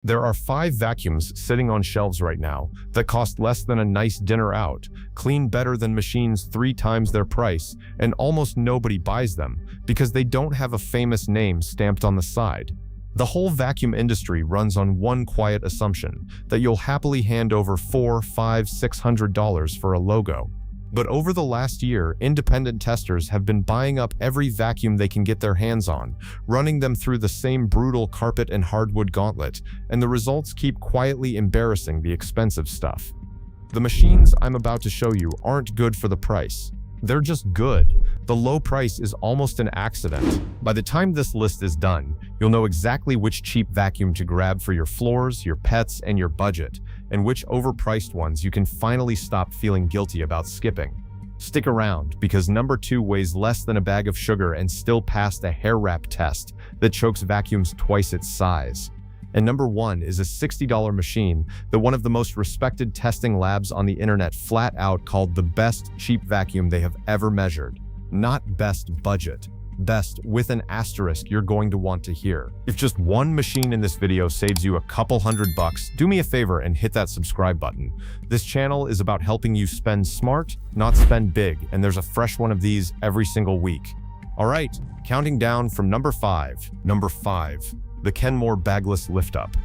There are 5 vacuums sitting on shelves right now that cost less than a nice dinner out, clean better than machines 3 times their price, and almost nobody buys them because they don't have a famous name stamped on the side. The whole vacuum industry runs on one quiet assumption, that you'll happily hand over $400, $500, $600 for a logo. But over the last year, independent testers have been buying up every vacuum they can get their hands on, running them through the same brutal carpet and hardwood gauntlet, and the results keep quietly embarrassing the expensive stuff. The machines I'm about to show you aren't good for the price. They're just good. The low price is almost an accident. By the time this list is done, you'll know exactly which cheap vacuum to grab for your floors, your pets, and your budget, and which overpriced ones you can finally stop feeling guilty about skipping. Stick around, because number 2 weighs less than a bag of sugar and still passed a hair wrap test that chokes vacuums twice its size. And number 1 is a $60 machine that one of the most respected testing labs on the internet flat out called the best cheap vacuum they have ever measured. Not best budget. Best with an asterisk you're going to want to hear. If just one machine in this video saves you a couple $100, do me a favor and hit that subscribe button. This channel is about helping you spend smart, not spend big, and there's a fresh one of these every single week. Alright, counting down from number 5. Number 5. The Kenmore Bagless Lift-Up.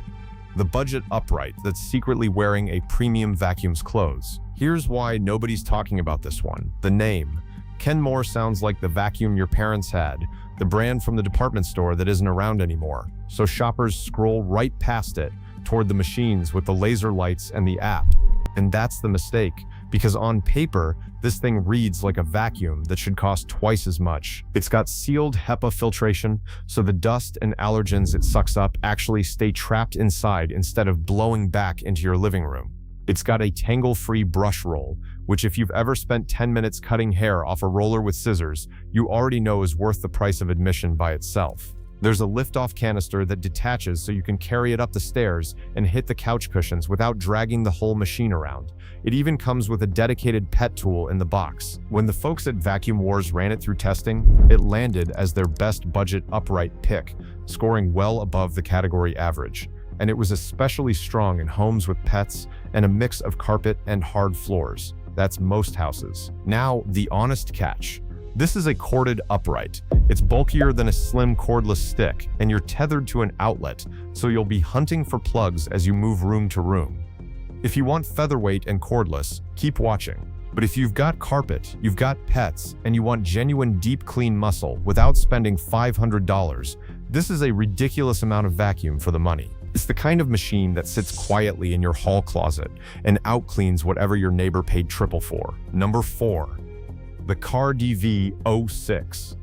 The budget upright that's secretly wearing a premium vacuum's clothes. Here's why nobody's talking about this one. The name. Kenmore sounds like the vacuum your parents had, the brand from the department store that isn't around anymore. So shoppers scroll right past it toward the machines with the laser lights and the app. And that's the mistake, because on paper, this thing reads like a vacuum that should cost twice as much. It's got sealed HEPA filtration, so the dust and allergens it sucks up actually stay trapped inside instead of blowing back into your living room. It's got a tangle-free brush roll, which if you've ever spent 10 minutes cutting hair off a roller with scissors, you already know is worth the price of admission by itself. There's a lift-off canister that detaches so you can carry it up the stairs and hit the couch cushions without dragging the whole machine around. It even comes with a dedicated pet tool in the box. When the folks at Vacuum Wars ran it through testing, it landed as their best budget upright pick, scoring well above the category average. And it was especially strong in homes with pets and a mix of carpet and hard floors. That's most houses. Now, the honest catch. This is a corded upright. It's bulkier than a slim cordless stick, and you're tethered to an outlet, so you'll be hunting for plugs as you move room to room. If you want featherweight and cordless, keep watching. But if you've got carpet, you've got pets, and you want genuine deep clean muscle without spending $500, this is a ridiculous amount of vacuum for the money. It's the kind of machine that sits quietly in your hall closet and out-cleans whatever your neighbor paid triple for. Number 4. The KARDV V06.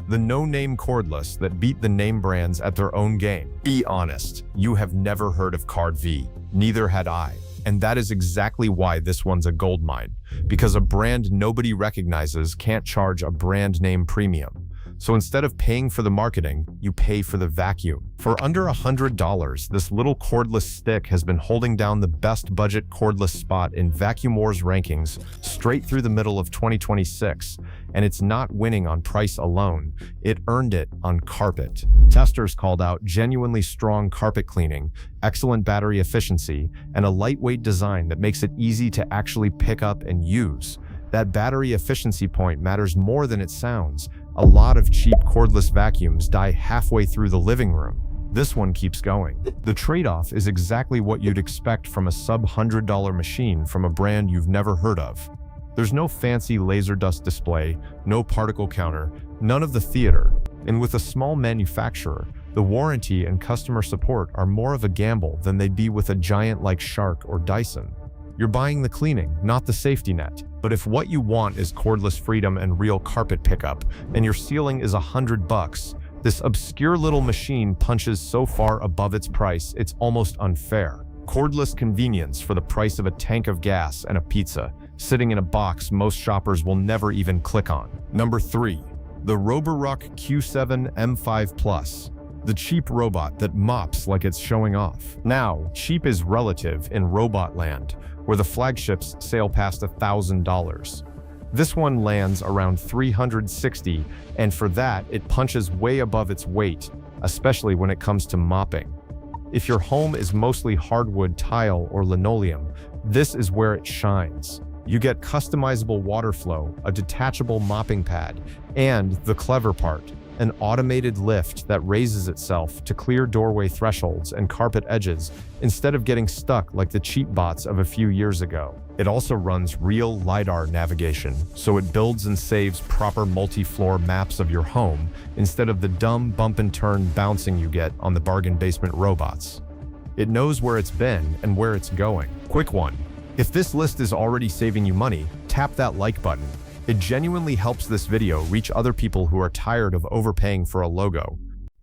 The no-name cordless that beat the name brands at their own game. Be honest, you have never heard of KARDV. Neither had I. And that is exactly why this one's a goldmine. Because a brand nobody recognizes can't charge a brand name premium. So instead of paying for the marketing, you pay for the vacuum. For under $100, this little cordless stick has been holding down the best budget cordless spot in Vacuum Wars rankings straight through the middle of 2026. And it's not winning on price alone, it earned it on carpet. Testers called out genuinely strong carpet cleaning, excellent battery efficiency, and a lightweight design that makes it easy to actually pick up and use. That battery efficiency point matters more than it sounds. A lot of cheap cordless vacuums die halfway through the living room. This one keeps going. The trade-off is exactly what you'd expect from a sub-$100 machine from a brand you've never heard of. There's no fancy laser dust display, no particle counter, none of the theater. And with a small manufacturer, the warranty and customer support are more of a gamble than they'd be with a giant like Shark or Dyson. You're buying the cleaning, not the safety net. But if what you want is cordless freedom and real carpet pickup, and your ceiling is $100, this obscure little machine punches so far above its price, it's almost unfair. Cordless convenience for the price of a tank of gas and a pizza, sitting in a box most shoppers will never even click on. Number 3. The Roborock Q7 M5 Plus. The cheap robot that mops like it's showing off. Now, cheap is relative in robot land, where the flagships sail past $1,000. This one lands around $360, and for that, it punches way above its weight, especially when it comes to mopping. If your home is mostly hardwood, tile, or linoleum, this is where it shines. You get customizable water flow, a detachable mopping pad, and the clever part, an automated lift that raises itself to clear doorway thresholds and carpet edges instead of getting stuck like the cheap bots of a few years ago. It also runs real LiDAR navigation, so it builds and saves proper multi-floor maps of your home instead of the dumb bump and turn bouncing you get on the bargain basement robots. It knows where it's been and where it's going. Quick one. If this list is already saving you money, tap that like button. It genuinely helps this video reach other people who are tired of overpaying for a logo.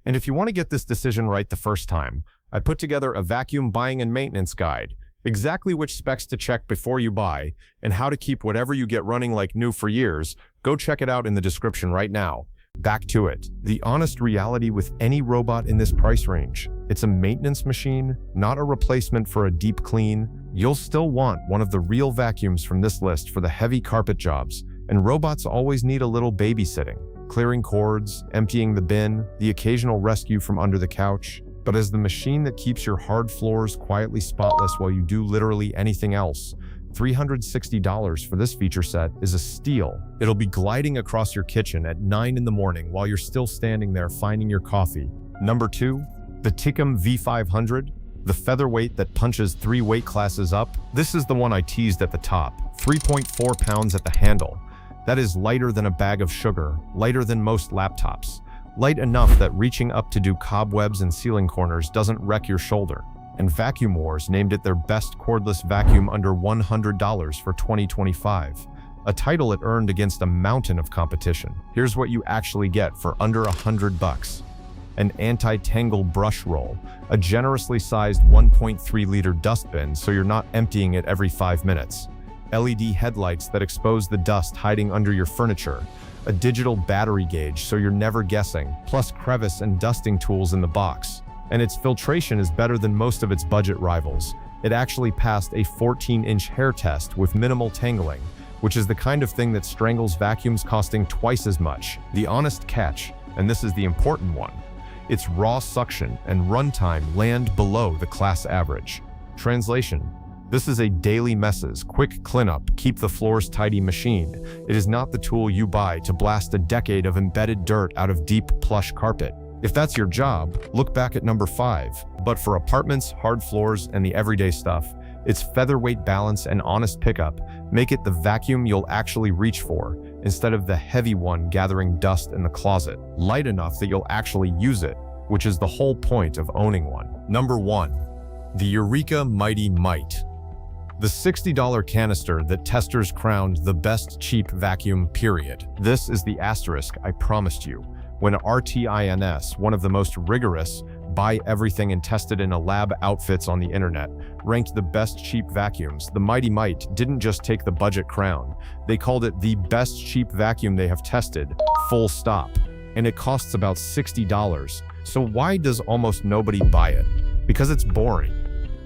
And if you want to get this decision right the first time, I put together a vacuum buying and maintenance guide, exactly which specs to check before you buy, and how to keep whatever you get running like new for years. Go check it out in the description right now. Back to it. The honest reality with any robot in this price range. It's a maintenance machine, not a replacement for a deep clean. You'll still want one of the real vacuums from this list for the heavy carpet jobs. And robots always need a little babysitting, clearing cords, emptying the bin, the occasional rescue from under the couch. But as the machine that keeps your hard floors quietly spotless while you do literally anything else, $360 for this feature set is a steal. It'll be gliding across your kitchen at 9 in the morning while you're still standing there finding your coffee. Number 2, the Tikom V500, the featherweight that punches 3 weight classes up. This is the one I teased at the top, 3.4 pounds at the handle. That is lighter than a bag of sugar, lighter than most laptops. Light enough that reaching up to do cobwebs and ceiling corners doesn't wreck your shoulder. And Vacuum Wars named it their best cordless vacuum under $100 for 2025, a title it earned against a mountain of competition. Here's what you actually get for under $100. An anti-tangle brush roll, a generously sized 1.3-liter dustbin so you're not emptying it every 5 minutes. LED headlights that expose the dust hiding under your furniture, a digital battery gauge so you're never guessing, plus crevice and dusting tools in the box. And its filtration is better than most of its budget rivals. It actually passed a 14-inch hair test with minimal tangling, which is the kind of thing that strangles vacuums costing twice as much. The honest catch, and this is the important one, its raw suction and runtime land below the class average. Translation: this is a daily messes, quick cleanup, keep the floors tidy machine. It is not the tool you buy to blast a decade of embedded dirt out of deep, plush carpet. If that's your job, look back at number 5. But for apartments, hard floors, and the everyday stuff, its featherweight balance and honest pickup make it the vacuum you'll actually reach for, instead of the heavy one gathering dust in the closet. Light enough that you'll actually use it, which is the whole point of owning one. Number 1. The Eureka Mighty Mite. The $60 canister that testers crowned the best cheap vacuum, period. This is the asterisk I promised you. When RTINS, one of the most rigorous, buy everything and tested in a lab outfits on the internet, ranked the best cheap vacuums, the Mighty Mite didn't just take the budget crown. They called it the best cheap vacuum they have tested, full stop. And it costs about $60. So why does almost nobody buy it? Because it's boring.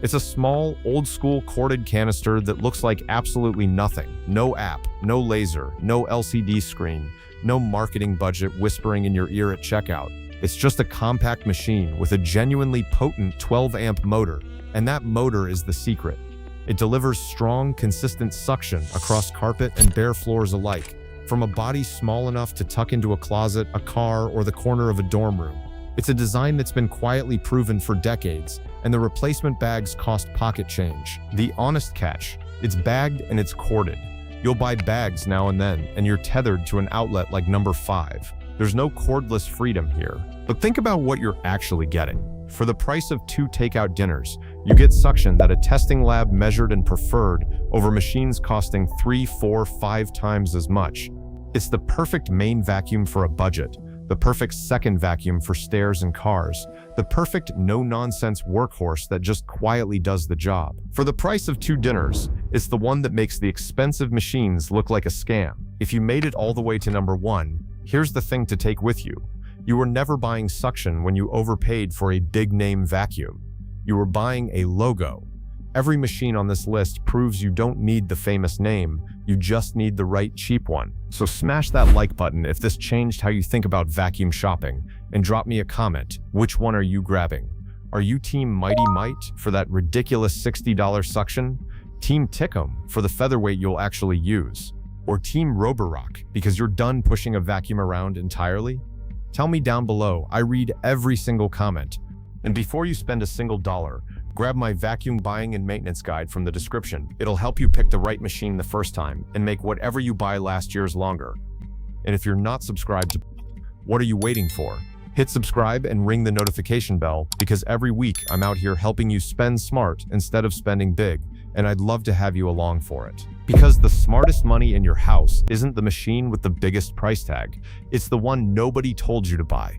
It's a small, old-school corded canister that looks like absolutely nothing. No app, no laser, no LCD screen, no marketing budget whispering in your ear at checkout. It's just a compact machine with a genuinely potent 12-amp motor, and that motor is the secret. It delivers strong, consistent suction across carpet and bare floors alike, from a body small enough to tuck into a closet, a car, or the corner of a dorm room. It's a design that's been quietly proven for decades, and the replacement bags cost pocket change. The honest catch: it's bagged and it's corded. You'll buy bags now and then, and you're tethered to an outlet like number 5. There's no cordless freedom here. But think about what you're actually getting. For the price of 2 takeout dinners, you get suction that a testing lab measured and preferred over machines costing 3, 4, 5 times as much. It's the perfect main vacuum for a budget, the perfect second vacuum for stairs and cars, the perfect no-nonsense workhorse that just quietly does the job. For the price of 2 dinners, it's the one that makes the expensive machines look like a scam. If you made it all the way to number 1, here's the thing to take with you. You were never buying suction when you overpaid for a big-name vacuum. You were buying a logo. Every machine on this list proves you don't need the famous name, you just need the right cheap one. So smash that like button if this changed how you think about vacuum shopping, and drop me a comment. Which one are you grabbing? Are you Team Mighty Mite for that ridiculous $60 suction? Team Tikom for the featherweight you'll actually use? Or Team Roborock because you're done pushing a vacuum around entirely? Tell me down below. I read every single comment. And before you spend a single dollar, grab my vacuum buying and maintenance guide from the description. It'll help you pick the right machine the first time and make whatever you buy last year's longer. And if you're not subscribed, what are you waiting for? Hit subscribe and ring the notification bell because every week I'm out here helping you spend smart instead of spending big, and I'd love to have you along for it. Because the smartest money in your house isn't the machine with the biggest price tag, it's the one nobody told you to buy.